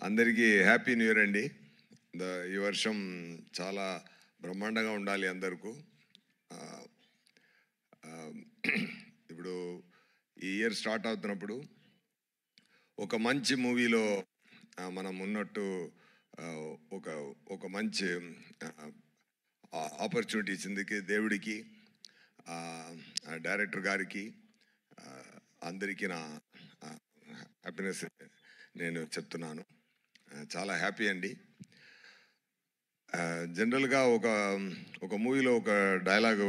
అందరికీ happy new year అండి. ఈ వర్షం చాలా బ్రహ్మాండంగా ఉండాలి అందరికీ. ఇప్పుడు ఈ ఇయర్ స్టార్ట్ అవుతున్నప్పుడు ఒక మంచి మూవీలో మనం ఉన్నట్టు ఒక మంచి ఆపర్చునిటీ ఇచ్చిందికి దేవుడికి, డైరెక్టర్ గారికి, అందరికీ నా హ్యాపీనెస్ నేను చెప్తున్నాను. చాలా హ్యాపీ అండి. జనరల్గా ఒక మూవీలో ఒక డైలాగు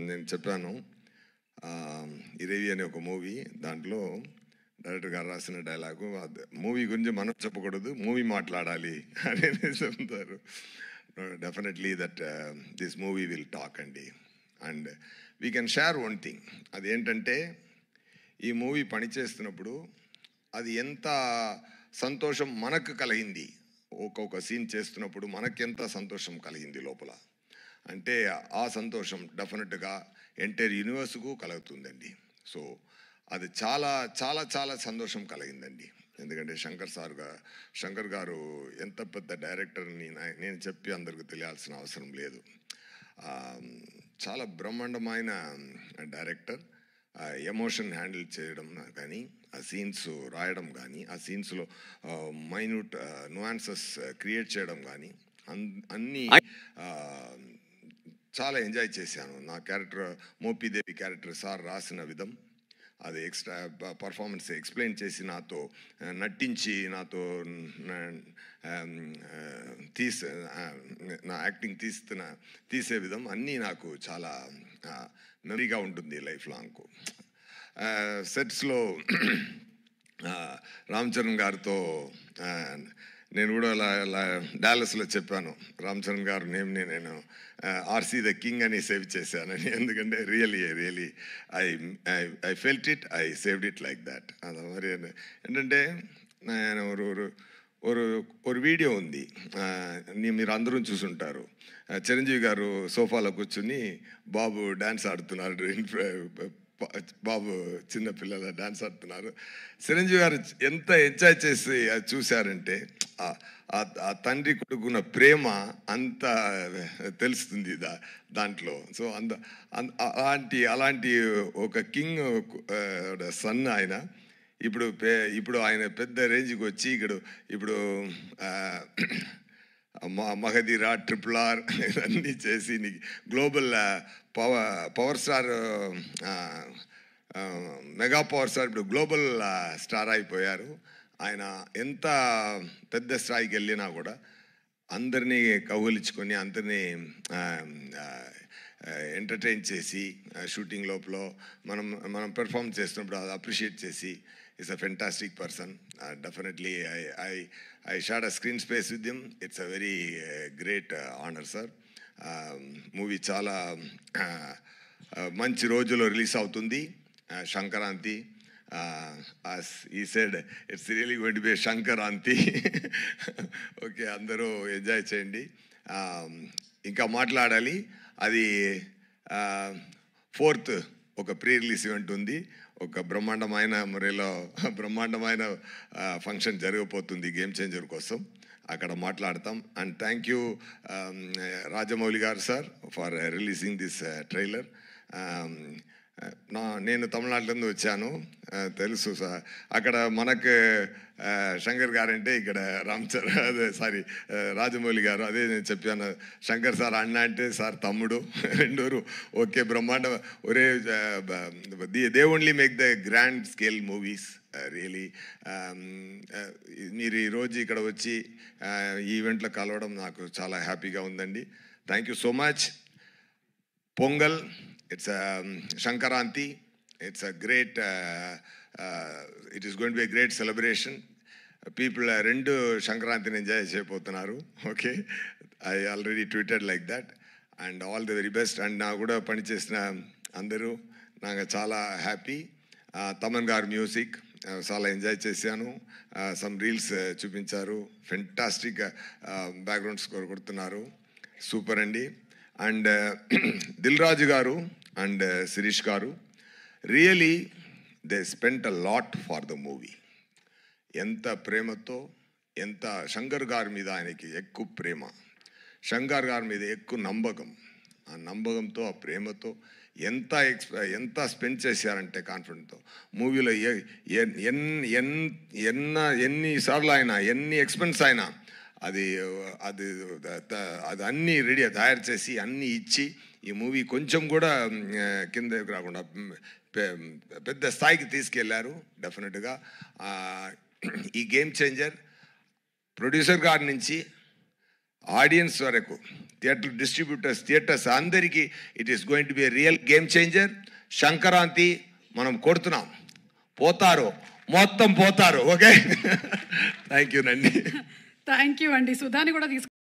నేను చెప్పాను. ఇరేవి అనే ఒక మూవీ, దాంట్లో డైరెక్టర్ గారు రాసిన డైలాగు, మూవీ గురించి మనం చెప్పకూడదు, మూవీ మాట్లాడాలి అని చెప్తారు. Definitely that this movie will talk అండి. And we can share one thing. అదేంటంటే, ఈ మూవీ పనిచేస్తున్నప్పుడు అది ఎంత సంతోషం మనకు కలిగింది, ఒక్కొక్క సీన్ చేస్తున్నప్పుడు మనకెంత సంతోషం కలిగింది లోపల అంటే, ఆ సంతోషం డెఫినెట్గా ఎంటైర్ యూనివర్స్కు కలుగుతుందండి. సో అది చాలా చాలా చాలా సంతోషం కలిగిందండి. ఎందుకంటే శంకర్ గారు ఎంత పెద్ద డైరెక్టర్ని నేను చెప్పి అందరికి తెలియాల్సిన అవసరం లేదు. చాలా బ్రహ్మాండమైన డైరెక్టర్. ఎమోషన్ హ్యాండిల్ చేయడం కానీ, ఆ సీన్స్ రాయడం కానీ, ఆ సీన్స్లో మైన్యూట్ నువాన్సెస్ క్రియేట్ చేయడం కానీ, అన్నీ చాలా ఎంజాయ్ చేశాను. నా క్యారెక్టర్, మోపిదేవి క్యారెక్టర్ సార్ రాసిన విధం, అది ఎక్స్ట్రా పర్ఫార్మెన్స్ ఎక్స్ప్లెయిన్ చేసి నాతో నటించి నాతో నా యాక్టింగ్ తీసే విధం అన్నీ నాకు చాలా మెమరీగా ఉంటుంది లైఫ్ లాంగ్. సెట్స్లో రామ్ చరణ్ గారితో నేను కూడా డాలస్లో చెప్పాను, రామ్ చరణ్ గారు నేమ్ని నేను ఆర్సీ ద కింగ్ అని సేవ్ చేశానని. ఎందుకంటే really I felt it, I saved it like that. అది మరి ఏంటంటే, నేను ఒక వీడియో ఉంది, మీరు అందరూ చూసుంటారు. చిరంజీవి గారు సోఫాలో కూర్చుని బాబు డ్యాన్స్ ఆడుతున్నారు, బాబు చిన్నపిల్లల డ్యాన్స్ ఆడుతున్నారు. చిరంజీవి గారు ఎంత ఎంజాయ్ చేసి అది చూశారంటే, ఆ తండ్రి కొడుకున్న ప్రేమ అంత తెలుస్తుంది దాంట్లో. సో అలాంటి ఒక కింగ్ సన్ ఆయన. ఇప్పుడు ఆయన పెద్ద రేంజ్కి వచ్చి ఇప్పుడు మగధీరా, RRR ఇవన్నీ చేసి global power star, mega power star, ఇప్పుడు గ్లోబల్ స్టార్ అయిపోయారు. ఆయన ఎంత పెద్ద స్థాయికి వెళ్ళినా కూడా అందరినీ కౌగిలించుకొని, అందరినీ ఎంటర్టైన్ చేసి, షూటింగ్ లోపల మనం పెర్ఫామ్ చేస్తున్నప్పుడు అది అప్రిషియేట్ చేసి, is a fantastic person. Definitely I shared a screen space with him. It's a very great honor, sir. Movie చాలా మంచి రోజులో రిలీజ్ అవుతుంది, Sankranti. As he said, it's really going to be a Sankranti. Okay, అందరూ enjoy చేయండి. ఇంకా మాట్లాడాలి. అది 4th ఒక ప్రీ రిలీజ్ ఈవెంట్ ఉంది. ఒక బ్రహ్మాండమైన బ్రహ్మాండమైన ఫంక్షన్ జరగబోతుంది గేమ్ చేంజర్ కోసం, అక్కడ మాట్లాడతాం. అండ్ థ్యాంక్ యూ రాజమౌళి గారు sir for releasing this trailer. నేను తమిళనాడులో వచ్చాను, తెలుసు సార్. అక్కడ మనకు శంకర్ గారు అంటే ఇక్కడ రాజమౌళి గారు. అదే నేను చెప్పాను, శంకర్ సార్ అన్న అంటే సార్ తమ్ముడు, రెండోరు ఓకే బ్రహ్మాండ. ఒరే, they only make the grand scale movies really. మీరు ఈరోజు ఇక్కడ వచ్చి ఈ ఈవెంట్లో కలవడం నాకు చాలా హ్యాపీగా ఉందండి. Thank you so much. Pongal, it's a Shankaranti. It's a great, it is going to be a great celebration. People rendu Shankaranti enjoy cheyapotunnaru. Okay, I already tweeted like that. And all the very best. And na kuda pani chesina andaru naga chaala happy. Taman gar music చాలా enjoy చేశాను. Some reels చూపించారు, fantastic background score కొడుతున్నారు, super అండి. And Dil Raju గారు and Sirish గారు, really they spent a lot for the movie. ఎంత ప్రేమతో, ఎంత శంకర్ గారి మీద ఆయనకి ఎక్కువ ప్రేమ, శంకర్ గారి మీద ఎక్కువ నమ్మకం. ఆ నమ్మకంతో, ఆ ప్రేమతో ఎంత స్పెండ్ చేశారంటే కాన్ఫిడెంట్తో మూవీలో ఎన్నిసార్లు అయినా, ఎన్ని ఎక్స్పెన్స్ అయినా అది అది అది అన్నీ రెడీ తయారు చేసి అన్నీ ఇచ్చి ఈ మూవీ కొంచెం కూడా కిందకి రాకుండా పెద్ద స్థాయికి తీసుకెళ్లారు. డెఫినెట్గా ఈ గేమ్ చేంజర్ ప్రొడ్యూసర్ గారి నుంచి ఆడియన్స్ వరకు, థియేటర్ డిస్ట్రిబ్యూటర్స్, థియేటర్స్ అందరికీ it is going to be a real game changer. Sankranti మనం కొడుతున్నాం, పోతారు, మొత్తం పోతారు. ఓకే, థ్యాంక్ యూ అండి. థ్యాంక్ యూ అండి. సుధాని కూడా